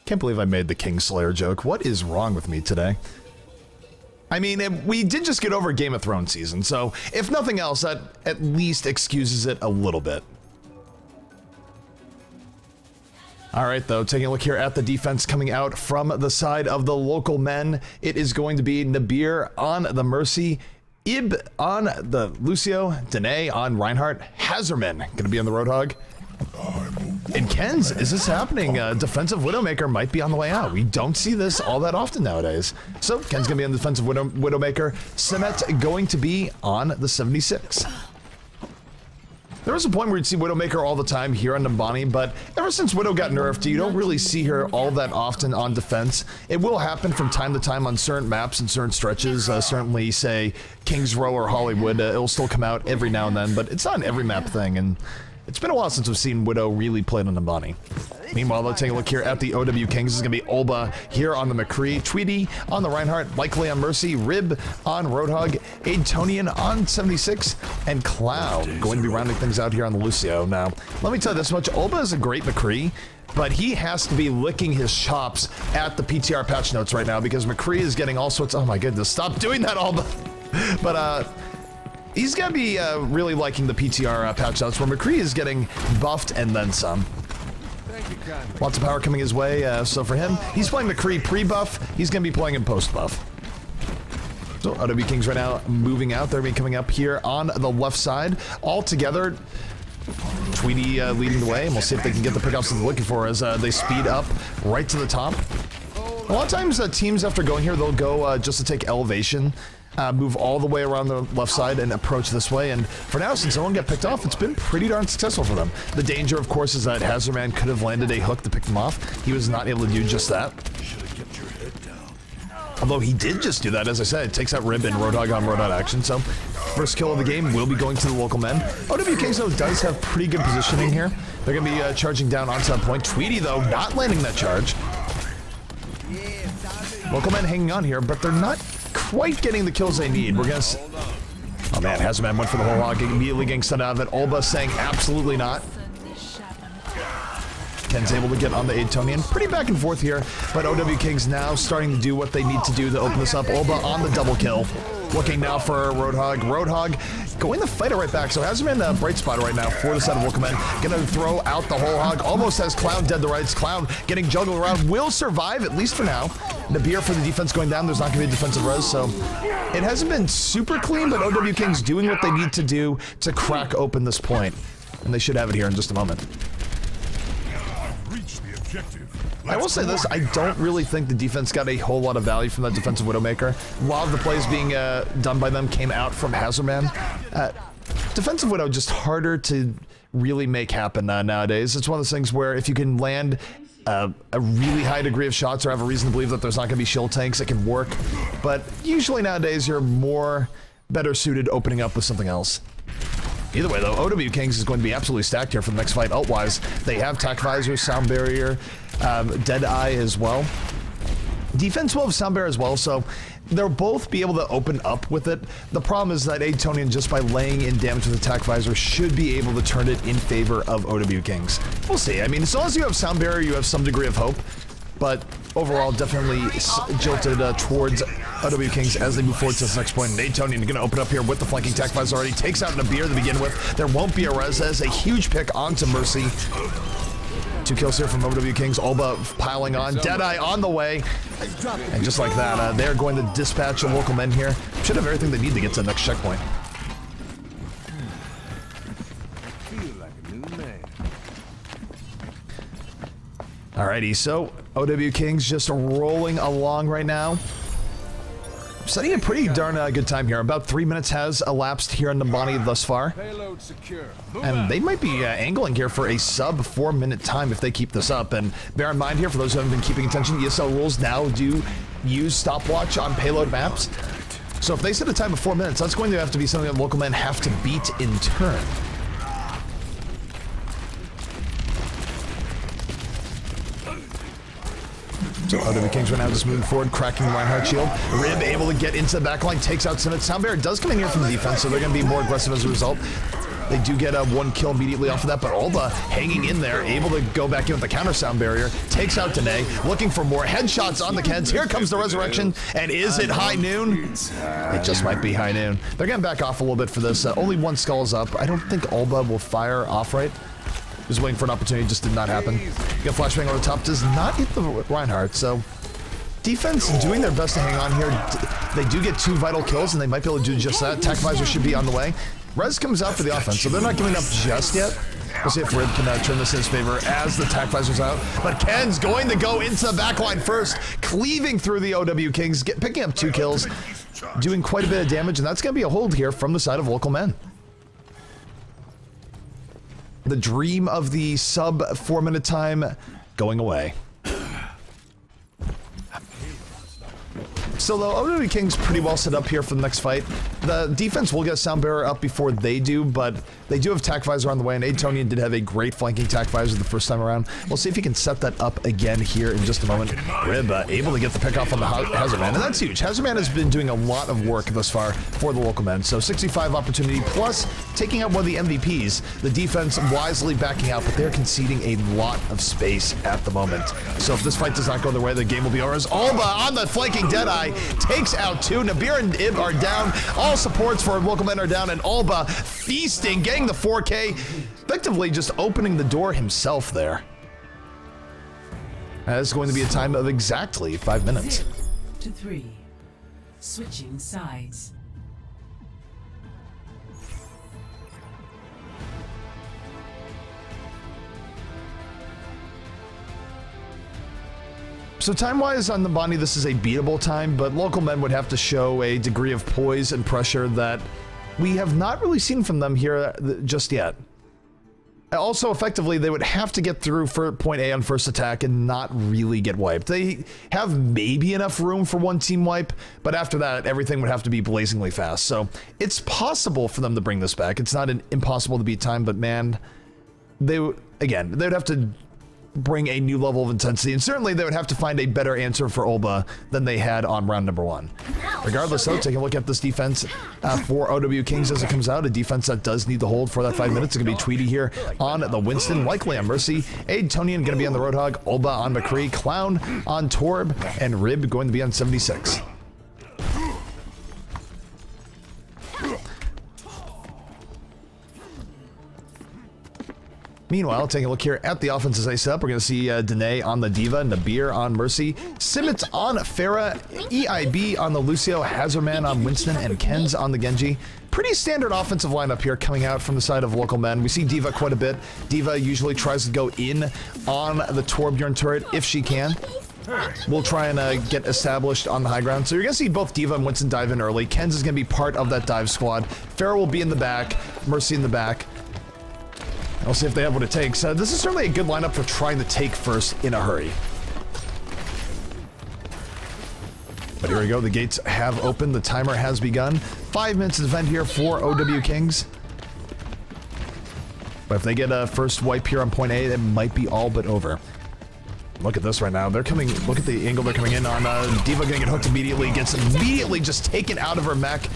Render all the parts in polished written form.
Can't believe I made the Kingslayer joke. What is wrong with me today? I mean, we did just get over Game of Thrones season, so if nothing else, that at least excuses it a little bit. All right, though, taking a look here at the defense coming out from the side of the local men. It is going to be Nabir on the Mercy, Ib on the Lucio, Danae on Reinhardt, Hazerman going to be on the Roadhog. And Ken's, is this happening? Defensive Widowmaker might be on the way out. We don't see this all that often nowadays. So Ken's going to be on the defensive Widowmaker. Semet going to be on the 76. There was a point where you'd see Widowmaker all the time here on Numbani, but ever since Widow got nerfed, you don't really see her all that often on defense. It will happen from time to time on certain maps and certain stretches, certainly, say, Kings Row or Hollywood. It'll still come out every now and then, but it's not an every map thing, and it's been a while since we've seen Widow really played on Numbani. Meanwhile, let's take a look here at the OWKings. This is going to be Olba here on the McCree, Tweety on the Reinhardt, likely on Mercy, Rib on Roadhog, Aidtonian on 76, and Cloud going to be rounding things out here on the Lucio. Now, let me tell you this much, Olba is a great McCree, but he has to be licking his chops at the PTR patch notes right now because McCree is getting all sorts of, oh my goodness, stop doing that, Olba! But, he's going to be really liking the PTR patch notes where McCree is getting buffed and then some. Lots of power coming his way, so for him, he's playing McCree pre-buff, he's going to be playing him post-buff. So OWKings right now moving out, they're coming up here on the left side. All together, Tweety leading the way, and we'll see if they can get the pickups that they're looking for as they speed up right to the top. A lot of times teams after going here, they'll go just to take elevation. Move all the way around the left side and approach this way, and for now, since no one got picked off, it's been pretty darn successful for them. The danger, of course, is that Hazardman could have landed a hook to pick them off. He was not able to do just that. Although he did just do that, as I said, it takes out Rib and Roadhog on Roadhog action, so first kill of the game will be going to the local men. OWKings, though, does have pretty good positioning here. They're going to be charging down onto that point. Tweety, though, not landing that charge. Local men hanging on here, but they're not quite getting the kills they need. We're gonna oh man, Hazardman went for the whole hog, immediately getting stunned out of it. Olba saying absolutely not. Ken's able to get on the Aidtonian. Pretty back and forth here, but OWKings now starting to do what they need to do to open this up. Olba on the double kill. Looking now for Roadhog. Roadhog going to fight it right back. So Hazardman a bright spot right now for the side of Wolfman. Gonna throw out the whole hog. Almost has Cloud dead to rights. Cloud getting juggled around. Will survive, at least for now. Nabir for the defense going down. There's not gonna be a defensive res, so it hasn't been super clean, but OWKings doing what they need to do to crack open this point. And they should have it here in just a moment. I will say this, I don't really think the defense got a whole lot of value from that defensive Widowmaker. A lot of the plays being done by them came out from Hazardman. Defensive Widow just harder to really make happen nowadays. It's one of those things where if you can land a really high degree of shots or have a reason to believe that there's not going to be shield tanks, it can work. But usually nowadays you're better suited opening up with something else. Either way, though, OWKings is going to be absolutely stacked here for the next fight. Ult-wise, they have Tac Visor, Sound Barrier, Deadeye as well. Defense will have Sound Barrier as well, so they'll both be able to open up with it. The problem is that Aidtonian, just by laying in damage with Attack Visor, should be able to turn it in favor of OWKings. We'll see. I mean, as long as you have Sound Barrier, you have some degree of hope. But overall, definitely jilted towards OWKings as they move forward to this next point. And Aidtonian going to open up here with the flanking Tac Visor already. Takes out Nabir to begin with. There won't be a res. That is a huge pick onto Mercy. 2 kills here from OWKings. Olba piling on. Deadeye on the way. And just like that, they're going to dispatch the local men here. Should have everything they need to get to the next checkpoint. Alrighty, so OWKings just rolling along right now. Setting a pretty darn good time here. About 3 minutes has elapsed here in Numbani thus far. And they might be angling here for a sub 4-minute time if they keep this up. And bear in mind here, for those who haven't been keeping attention, ESL rules now do use stopwatch on payload maps. So if they set a time of 4 minutes, that's going to have to be something that local men have to beat in turn. So OWKings right now just moving forward, cracking Reinhardt shield. Rib able to get into the backline, takes out Simmet. Soundbearer does come in here from the defense, so they're going to be more aggressive as a result. They do get a 1 kill immediately off of that, but Alba hanging in there, able to go back in with the counter sound barrier, takes out Danae, looking for more headshots on the Kens. Here comes the resurrection, and is it high noon? It just might be high noon. They're getting back off a little bit for this. Only 1 skull's up. I don't think Alba will fire off right. Just waiting for an opportunity, just did not happen. Get flashbang over the top, does not hit the Reinhardt, so defense doing their best to hang on here. They do get 2 vital kills, and they might be able to do just that. Tac visor should be on the way. Rez comes out for the offense, so they're not giving up just yet. We'll see if Rib can turn this in his favor as the tac visor's out. But Ken's going to go into the backline first, cleaving through the OWKings, picking up 2 kills, doing quite a bit of damage, and that's going to be a hold here from the side of local men. The dream of the sub 4-minute time going away. So the OWKings pretty well set up here for the next fight. The defense will get sound bearer up before they do, but they do have tac visor on the way, and Adtonian did have a great flanking tac visor the first time around. We'll see if he can set that up again here in just a moment. Rib able to get the pick off on the Hazard Man, and that's huge. Hazard Man has been doing a lot of work thus far for the local men, so 65 opportunity plus taking out one of the MVPs. The defense wisely backing out, but they're conceding a lot of space at the moment. So if this fight does not go their way, the game will be over as Alba on the flanking Deadeye takes out 2. Nabir and Ib are down. All supports for local men are down, and Alba feasting, getting the 4K, effectively just opening the door himself there. That's going to be a time of exactly 5 minutes. 0 to 3. Switching sides. So time-wise on Numbani, this is a beatable time, but local men would have to show a degree of poise and pressure that we have not really seen from them here just yet. Also, effectively, they would have to get through for point A on first attack and not really get wiped. They have maybe enough room for 1 team wipe, but after that, everything would have to be blazingly fast. So it's possible for them to bring this back. It's not an impossible to beat time, but man, they would have to bring a new level of intensity, and certainly they would have to find a better answer for Olba than they had on round number 1. Regardless though, taking a look at this defense for OWKings as it comes out, a defense that does need to hold for that 5 minutes. It's going to be Tweety here on the Winston, likely on Mercy, Adtonian going to be on the Roadhog, Olba on McCree, Clown on Torb, and Rib going to be on 76. Meanwhile, taking a look here at the offense as they set up, we're going to see Danae on the Diva, Nabir on Mercy, Simmons on Farah, EIB on the Lucio, Hazardman on Winston, and Ken's on the Genji. Pretty standard offensive lineup here coming out from the side of local men. We see Diva quite a bit. Diva usually tries to go in on the Torbjorn turret if she can. We'll try and get established on the high ground. So you're going to see both Diva and Winston dive in early. Ken's is going to be part of that dive squad. Farah will be in the back, Mercy in the back. We'll see if they have what it takes. This is certainly a good lineup for trying to take first in a hurry. But here we go. The gates have opened. The timer has begun. 5 minutes to defend here for OWKings. But if they get a first wipe here on point A, it might be all but over. Look at this right now. They're coming. Look at the angle they're coming in on. Diva going to get hooked immediately. Gets immediately just taken out of her mech.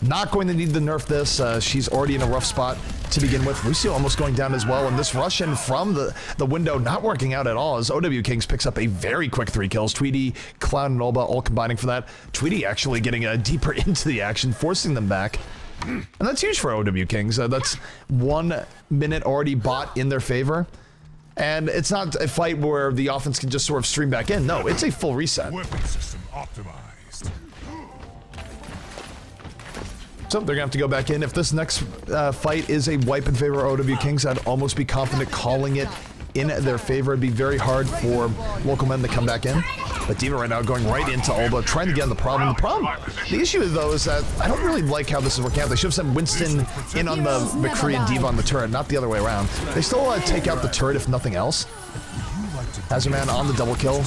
Not going to need to nerf this. She's already in a rough spot to begin with. Lucio almost going down as well, and this rush in from the window not working out at all as OWKings picks up a very quick 3 kills. Tweety, Clown, and Olba all combining for that. Tweety actually getting deeper into the action, forcing them back. And that's huge for OWKings. That's 1 minute already bought in their favor. And it's not a fight where the offense can just sort of stream back in. No, it's a full reset. Weapon system optimized. So they're gonna have to go back in. If this next fight is a wipe in favor of OWKings, I'd almost be confident calling it in their favor. It'd be very hard for local men to come back in. But Diva right now going right into Olba, trying to get on the problem. The issue though is that I don't really like how this is working out. They should have sent Winston in on the McCree and Diva on the turret, not the other way around. They still take out the turret if nothing else. Hazardman on the double kill.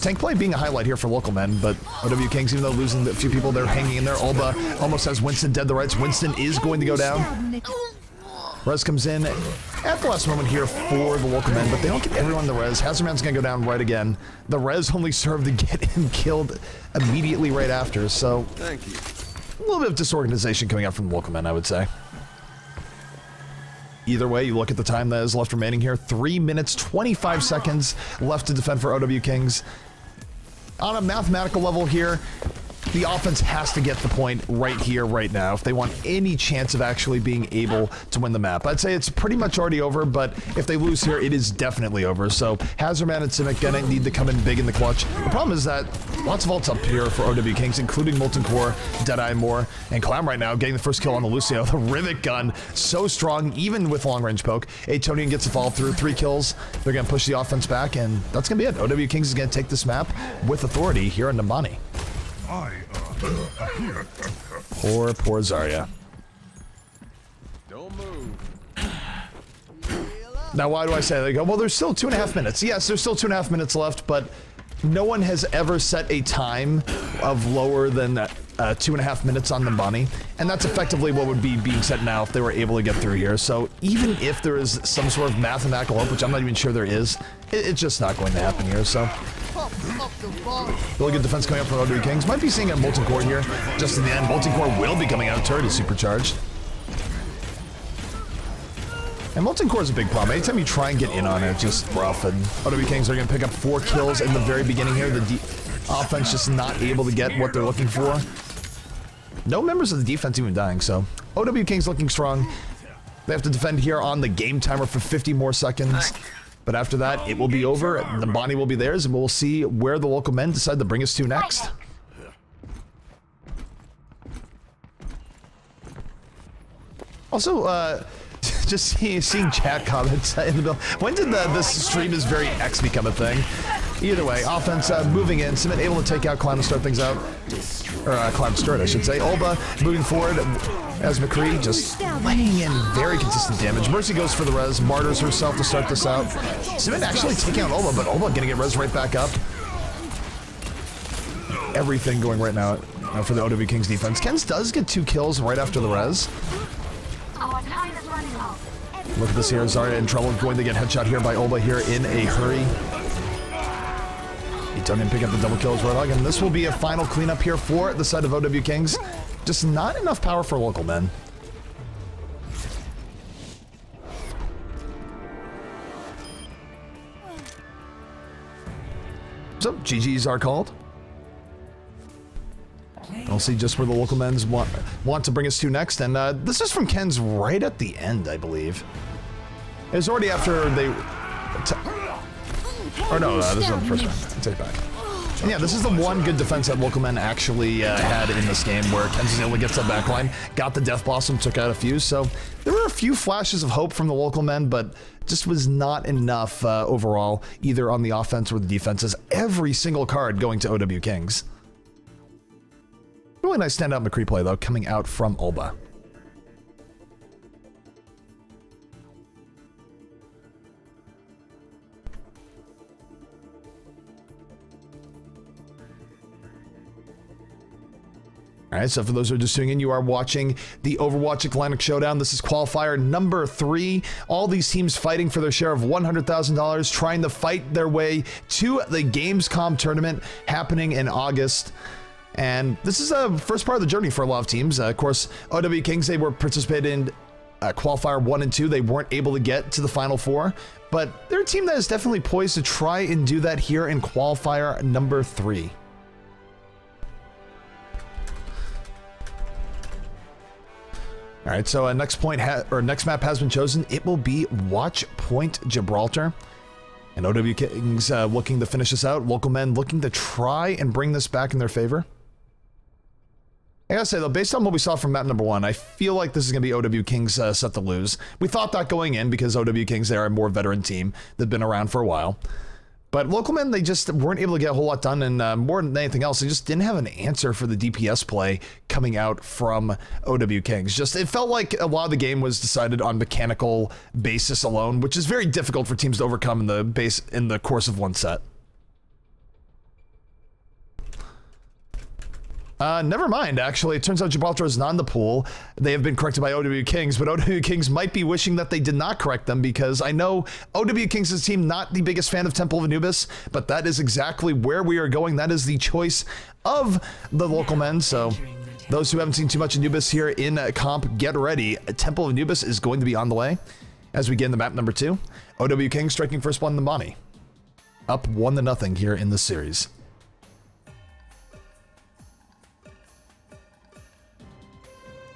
Tank play being a highlight here for local men, but OWKings, even though losing a few people, they're hanging in there. Olba almost has Winston dead to rights. Winston is going to go down. Rez comes in at the last moment here for the local men, but they don't get everyone the Rez. Hazardman's going to go down right again. The Rez only served to get him killed immediately right after, so thank you. A little bit of disorganization coming out from the local men, I would say. either way, you look at the time that is left remaining here. 3 minutes, 25 seconds left to defend for OWKings. On a mathematical level here, the offense has to get the point right here, right now, if they want any chance of actually being able to win the map. I'd say it's pretty much already over, but if they lose here, it is definitely over. So Hazardman and Simic gonna need to come in big in the clutch. The problem is that lots of ults up here for OWKings, including Molten Core, Deadeye Moore, and Clam right now getting the first kill on the Lucio. The Rivet Gun, so strong, even with long-range poke. Atonian gets the follow through, 3 kills. They're gonna push the offense back, and that's gonna be it. OWKings is gonna take this map with authority here in Numbani. Poor Zarya. Don't move. Now, why do I say that? They go, well, there's still 2.5 minutes. Yes, there's still 2.5 minutes left, but no one has ever set a time of lower than 2.5 minutes on Numbani, and that's effectively what would be being set now if they were able to get through here. So even if there is some sort of mathematical hope, which I'm not even sure there is, it's just not going to happen here. So really good defense coming up from OWKings. Might be seeing a Molten Core here just in the end. Molten Core will be coming out. Turret is supercharged. And Molten Core is a big problem. Anytime you try and get in on it, it's just rough. And OWKings are going to pick up 4 kills in the very beginning here. The offense just not able to get what they're looking for. No members of the defense even dying, so OWKings looking strong. They have to defend here on the game timer for 50 more seconds. But after that, it will be over. Numbani will be theirs, and we'll see where the local men decide to bring us to next. Also, just seeing chat comments in the bill. When did this stream is very X become a thing? Either way, offense moving in. Simit able to take out Clown to start things out. Or Clown Sturt, I should say. Olba moving forward as McCree just laying in very consistent damage. Mercy goes for the res, martyrs herself to start this out. Simit actually taking out Olba, but Olba gonna get res right back up. Everything going right now for the OWKings defense. Kens does get 2 kills right after the res. Look at this here, Zarya in trouble, going to get headshot here by Olba here in a hurry. He didn't pick up the double kills, Roadhog, and this will be a final cleanup here for the side of OWKings. Just not enough power for local men. So, GGs are called. We'll see just where the local men's want to bring us to next, and this is from Ken's right at the end, I believe. It was already after they... Or no, this is on the first round. I take it back. And yeah, this is the one good defense that local men actually had in this game, where Ken's was able to get to the backline, got the Death Blossom, took out a few, so there were a few flashes of hope from the local men, but just was not enough overall, either on the offense or the defenses. Every single card going to OWKings. Really nice standout McCree play, though, coming out from Olba. Alright, so for those who are just tuning in, you are watching the Overwatch Atlantic Showdown. This is Qualifier number 3. All these teams fighting for their share of $100,000, trying to fight their way to the Gamescom tournament happening in August. And this is the first part of the journey for a lot of teams. Of course, OWKings, they were participating in Qualifier 1 and 2. They weren't able to get to the Final 4, but they're a team that is definitely poised to try and do that here in Qualifier number 3. All right, so next map has been chosen. It will be Watch Point Gibraltar. And OWKings looking to finish this out. Local men looking to try and bring this back in their favor. I gotta say though, based on what we saw from map number 1, I feel like this is gonna be OWKings set to lose. We thought that going in because OWKings, they are a more veteran team. They've been around for a while. But local men, they just weren't able to get a whole lot done, and more than anything else, they just didn't have an answer for the DPS play coming out from OWKings. Just, it felt like a lot of the game was decided on mechanical basis alone, which is very difficult for teams to overcome in the course of one set. Never mind, actually. It turns out Gibraltar is not in the pool. They have been corrected by OWKings, but OWKings might be wishing that they did not correct them, because I know OWKings' team not the biggest fan of Temple of Anubis, but that is exactly where we are going. That is the choice of the local men, so those who haven't seen too much Anubis here in comp, get ready. Temple of Anubis is going to be on the way. As we get into map number 2, OWKings striking first blood in Numbani. Up 1-0 here in this series.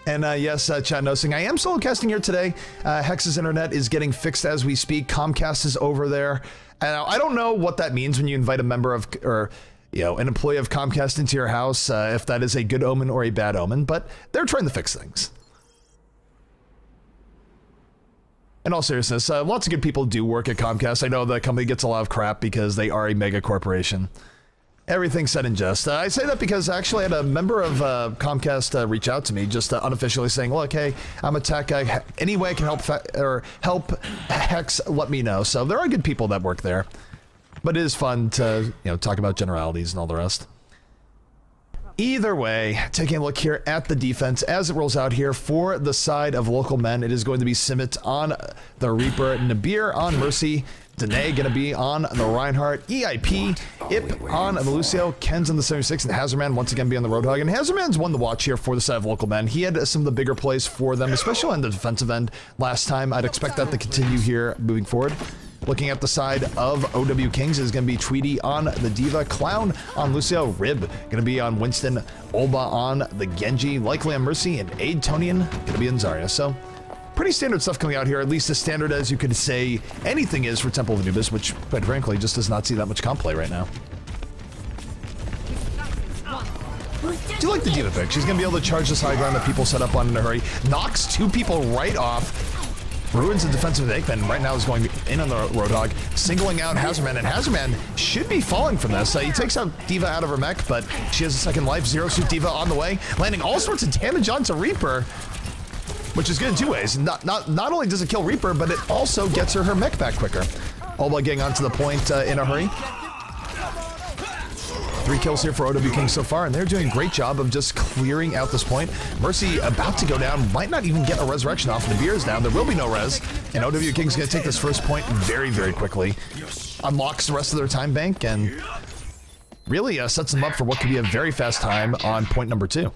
And yes, Chad Nosing, I am solo casting here today. Hex's internet is getting fixed as we speak. Comcast is over there. I don't know what that means when you invite a member of, or an employee of Comcast into your house, if that is a good omen or a bad omen, but they're trying to fix things. In all seriousness, lots of good people do work at Comcast. I know the company gets a lot of crap because they are a mega corporation. Everything said in jest. I say that because actually I had a member of Comcast reach out to me, just unofficially saying, look, hey, I'm a tech guy. Any way I can help Hex, let me know. So there are good people that work there. But it is fun to, talk about generalities and all the rest. Either way, taking a look here at the defense as it rolls out here for the side of local men, it is going to be Simit on the Reaper, Nabir on Mercy, Danae going to be on the Reinhardt, EIP, Ip on the Lucio, Ken's on the 76, and Hazardman once again be on the Roadhog. And Hazardman's won the watch here for the side of local men. He had some of the bigger plays for them, especially on the defensive end last time. I'd expect that to continue here moving forward. Looking at the side of OWKings is going to be Tweety on the Diva, Clown on Lucio, Rib going to be on Winston, Olba on the Genji, likely on Mercy, and Aid Tonian going to be in Zarya. So pretty standard stuff coming out here, at least as standard as you could say anything is for Temple of Anubis, which quite frankly just does not see that much comp play right now. Do you like the Diva pick? She's going to be able to charge this high ground that people set up on in a hurry, knocks 2 people right off, ruins the defensive Aikman, right now is going in on the Roadhog, singling out Hazardman, and Hazardman should be falling from this. He takes out Diva out of her mech, but she has a second life. Zero Suit Diva on the way, landing all sorts of damage onto Reaper, which is good in 2 ways. Not only does it kill Reaper, but it also gets her mech back quicker. Olba getting onto the point in a hurry. 3 kills here for OWKings so far, and they're doing a great job of just clearing out this point. Mercy about to go down, might not even get a resurrection off. The beer is down, there will be no res, and OWKings going to take this first point very, very quickly. Unlocks the rest of their time bank, and really sets them up for what could be a very fast time on point number 2.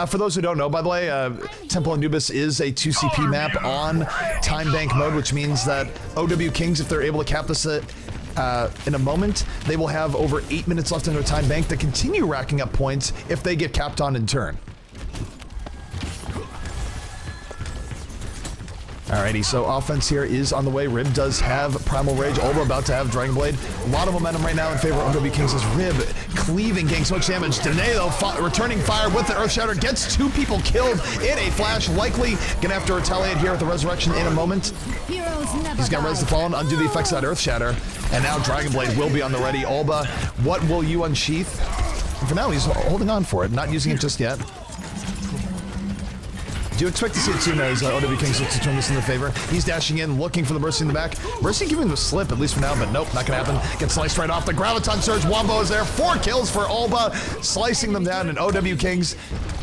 For those who don't know, by the way, Temple Anubis is a 2CP map on time bank mode, which means that OWKings, if they're able to cap this in a moment, they will have over 8 minutes left in their time bank to continue racking up points if they get capped on in turn. Alrighty, so offense here is on the way. Rib does have Primal Rage. Olba about to have Dragon Blade. A lot of momentum right now in favor of OWKings as Rib cleaving, getting so much damage. Danae, though, returning fire with the Earthshatter, gets 2 people killed in a flash. Likely gonna have to retaliate here with the Resurrection in a moment. He's gonna res the Fallen, undo the effects of that Earthshatter, and now Dragon Blade will be on the ready. Olba, what will you unsheath? And for now, he's holding on for it, not using it just yet. Do you expect to see it soon as OWKings looks to turn this in their favor? He's dashing in, looking for the Mercy in the back. Mercy giving him the slip, at least for now, but nope, not gonna happen. Gets sliced right off. The Graviton Surge, Wombo is there. 4 kills for Olba, slicing them down, and OWKings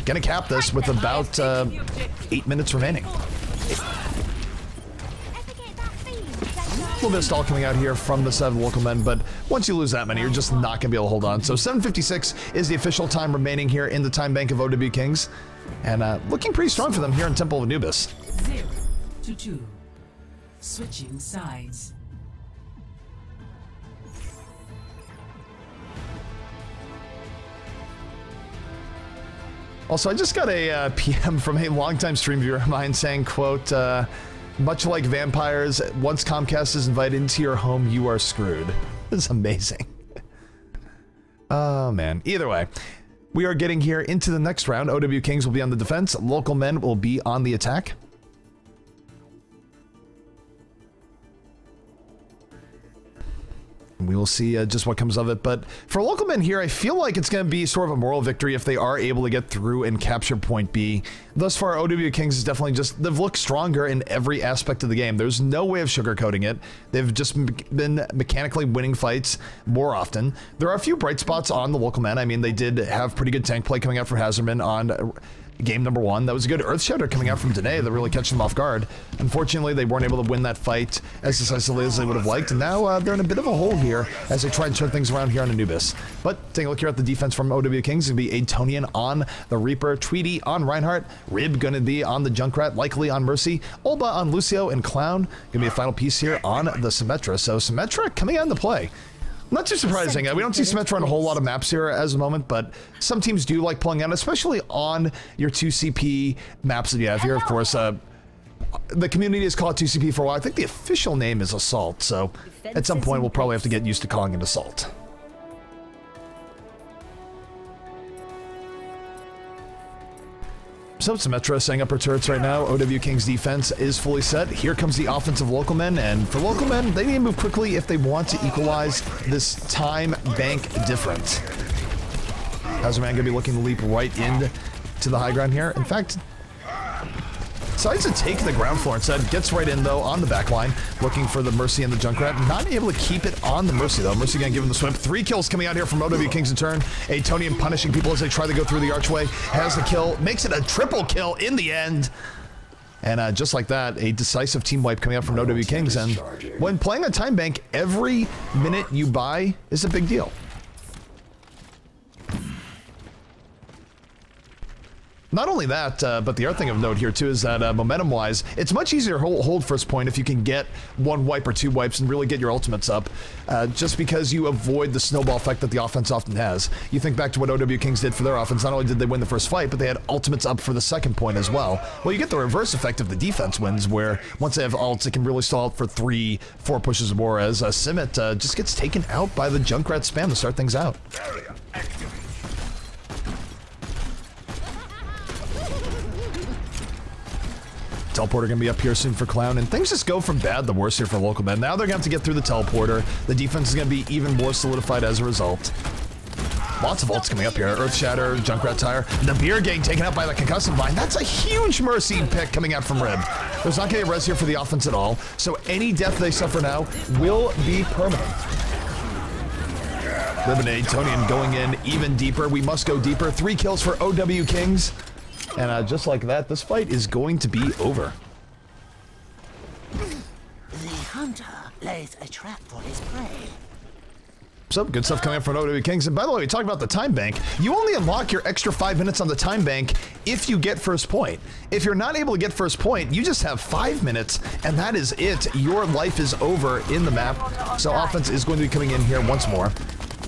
gonna cap this with about 8 minutes remaining. A little bit of stall coming out here from the 7 local men, but once you lose that many, you're just not gonna be able to hold on. So 7:56 is the official time remaining here in the time bank of OWKings. And looking pretty strong for them here in Temple of Anubis. 0-2. Switching sides. Also, I just got a PM from a longtime stream viewer of mine saying, quote, much like vampires, once Comcast is invited into your home, you are screwed. This is amazing. Oh, man. Either way. We are getting here into the next round. OWKings will be on the defense. Local men will be on the attack. We will see just what comes of it, but for local men here, I feel like it's going to be sort of a moral victory if they are able to get through and capture point B. Thus far, OWKings is definitely just, they've looked stronger in every aspect of the game. There's no way of sugarcoating it. They've just been mechanically winning fights more often. There are a few bright spots on the local men. I mean, they did have pretty good tank play coming out for Hazardman on game number 1. That was a good Earth Shatter coming out from Danae that really catch them off guard. Unfortunately, they weren't able to win that fight as decisively as they would have liked, and now they're in a bit of a hole here as they try and turn things around here on Anubis. But taking a look here at the defense from OWKings, it's going to be Atonian on the Reaper, Tweety on Reinhardt, Rib going to be on the Junkrat, likely on Mercy, Olba on Lucio, and Clown going to be a final piece here on the Symmetra. So Symmetra coming out into play. Not too surprising. We don't see Symmetra on a whole lot of maps here as a moment, but some teams do like pulling out, especially on your 2CP maps that you have here. Of course, the community has called 2CP for a while. I think the official name is Assault, so at some point we'll probably have to get used to calling it Assault. So Symmetra setting up her turrets right now. OWKings defense is fully set. Here comes the offensive local men, and for local men, they need to move quickly if they want to equalize this time bank difference. Hazardman gonna be looking to leap right into the high ground here. In fact, decides to take the ground floor instead. Gets right in though on the back line, looking for the Mercy and the Junkrat. Not able to keep it on the Mercy though. Mercy gonna give him the swim. 3 kills coming out here from OWKings in turn. Atonian punishing people as they try to go through the archway. Has the kill, makes it a triple kill in the end. And just like that, a decisive team wipe coming out from OWKings. And when playing a time bank, every minute you buy is a big deal. Not only that, but the other thing of note here too is that momentum-wise, it's much easier to hold first point if you can get 1 wipe or 2 wipes and really get your ultimates up, just because you avoid the snowball effect that the offense often has. You think back to what OWKings did for their offense, not only did they win the first fight, but they had ultimates up for the second point as well. Well, you get the reverse effect of the defense wins, where once they have ults, it can really stall out for 3, 4 pushes or more, as Simmet just gets taken out by the Junkrat spam to start things out. Teleporter gonna be up here soon for Clown, and things just go from bad to worse here for local men. Now they're gonna have to get through the teleporter. The defense is gonna be even more solidified as a result. Lots of ults coming up here. Earth Shatter, Junkrat Tire. The beer getting taken out by the concussive vine. That's a huge Mercy pick coming out from Rib. There's not gonna be a res here for the offense at all, so any death they suffer now will be permanent. Rib and Atonian going in even deeper. We must go deeper. 3 kills for OWKings. And just like that, this fight is going to be over. The hunter lays a trap for his prey. So, good stuff coming up from OWKings. And by the way, we talked about the time bank. You only unlock your extra 5 minutes on the time bank if you get first point. If you're not able to get first point, you just have 5 minutes, and that is it. Your life is over in the map. So offense is going to be coming in here once more.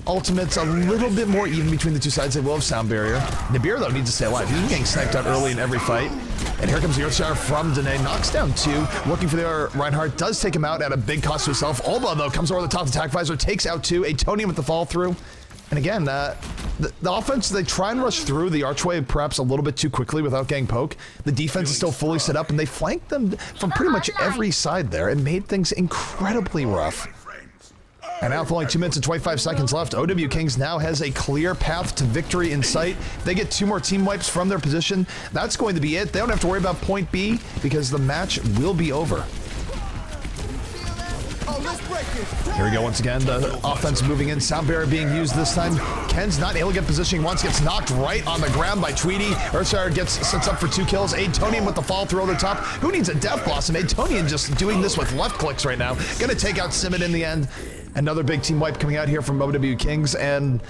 Ultimates a little bit more even between the two sides. They will have sound barrier. Nabir, though, needs to stay alive. He's been getting sniped out early in every fight. And here comes the Earth Shatter from Danae. Knocks down 2. Looking for the Reinhardt. Does take him out at a big cost to himself. Olba, though, comes over the top of the attack visor. Takes out 2. Atonian with the fall through. And again, the offense, they try and rush through the archway perhaps a little bit too quickly without getting poke. The defense is still fully set up, and they flanked them from pretty much every side there. It made things incredibly rough. And now with only 2 minutes and 25 seconds left, OWKings now has a clear path to victory in sight. They get 2 more team wipes from their position. That's going to be it. They don't have to worry about point B because the match will be over. Here we go once again. The offense moving in. Sound barrier being used this time. Ken's not able to get positioning once. Gets knocked right on the ground by Tweety. Earthshire sets up for 2 kills. Atonian with the fall through over the top. Who needs a Death Blossom? Atonian just doing this with left clicks right now. Gonna take out Simmet in the end. Another big team wipe coming out here from OWKings. And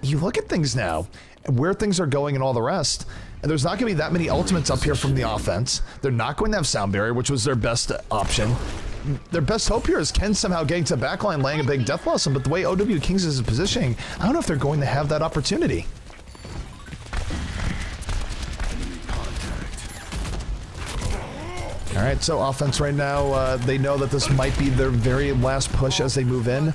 you look at things now, where things are going and all the rest. And there's not going to be that many ultimates up here from the offense. They're not going to have sound barrier, which was their best option. Their best hope here is Ken somehow getting to the backline, laying a big Death Blossom, but the way OWKings is positioning, I don't know if they're going to have that opportunity. All right, so offense right now, they know that this might be their very last push as they move in.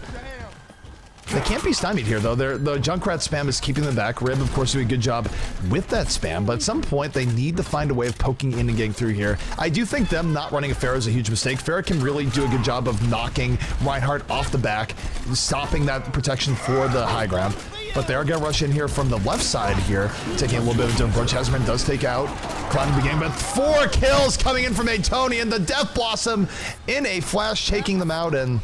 They can't be stymied here, though. The Junkrat spam is keeping them back. Rib, of course, doing a good job with that spam, but at some point, they need to find a way of poking in and getting through here. I do think them not running a Pharah is a huge mistake. Pharah can really do a good job of knocking Reinhardt off the back, stopping that protection for the high ground. But they are going to rush in here from the left side here, taking a little bit of a approach. Hazardman does take out Clown the game, but 4 kills coming in from Atonian. The Death Blossom in a flash, taking them out, and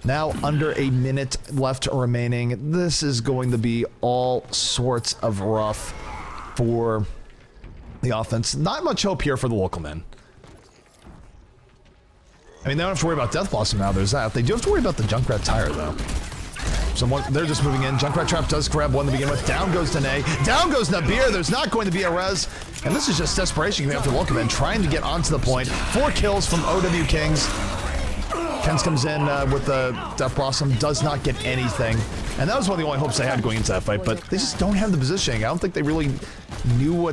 now under a minute left remaining. This is going to be all sorts of rough for the offense. Not much hope here for the local men. I mean, they don't have to worry about Death Blossom now, there's that. They do have to worry about the Junkrat Tire, though. They're just moving in. Junkrat Trap does grab one to begin with. Down goes Danae. Down goes Nabir. There's not going to be a res. And this is just desperation coming after local men, trying to get onto the point. 4 kills from OWKings. Kens comes in with the Death Blossom, does not get anything. And that was one of the only hopes they had going into that fight, but they just don't have the positioning. I don't think they really knew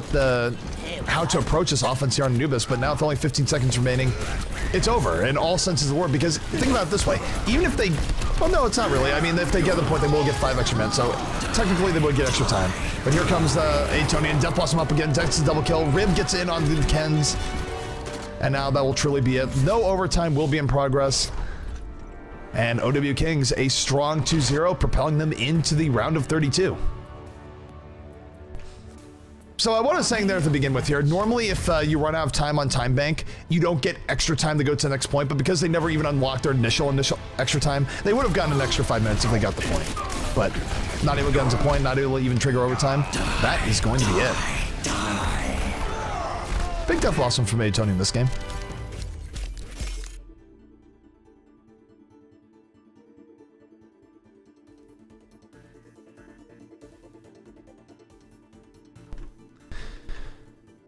how to approach this offense here on Anubis, but now with only 15 seconds remaining, it's over in all senses of the word, because think about it this way, even if they, well no, it's not really. I mean, if they get the point, they will get 5 extra men, so technically they would get extra time. But here comes the Atonian, Death Blossom up again, Dex double kill, Rib gets in on the Kens, and now that will truly be it. No overtime will be in progress. And OWKings, a strong 2-0, propelling them into the round of 32. So what I was saying there to begin with here, normally if you run out of time on Time Bank, you don't get extra time to go to the next point, but because they never even unlocked their initial extra time, they would have gotten an extra 5 minutes if they got the point. But not able to get into point, not able to even trigger overtime, that is going to be it. Big Death Blossom from Atonian in this game.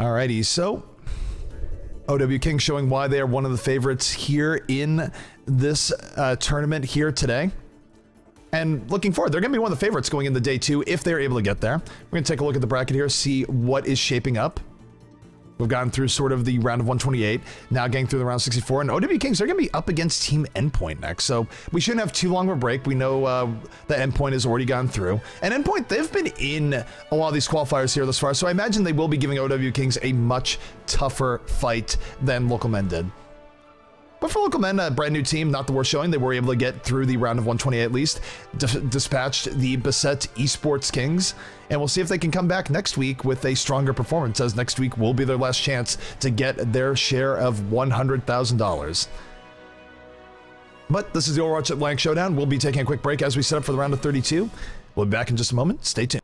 Alrighty, so OWKings showing why they are one of the favorites here in this tournament here today. And looking forward, they're going to be one of the favorites going into day 2 if they're able to get there. We're going to take a look at the bracket here, see what is shaping up. We've gotten through sort of the round of 128, now getting through the round 64, and OWKings are going to be up against Team Endpoint next, so we shouldn't have too long of a break. We know that Endpoint has already gone through, and Endpoint, they've been in a lot of these qualifiers here thus far, so I imagine they will be giving OWKings a much tougher fight than Local Men did. But for Local Men, a brand new team, not the worst showing. They were able to get through the round of 128 at least, dispatched the Beset Esports Kings, and we'll see if they can come back next week with a stronger performance, as next week will be their last chance to get their share of $100,000. But this is the Overwatch Atlantic Showdown. We'll be taking a quick break as we set up for the round of 32. We'll be back in just a moment. Stay tuned.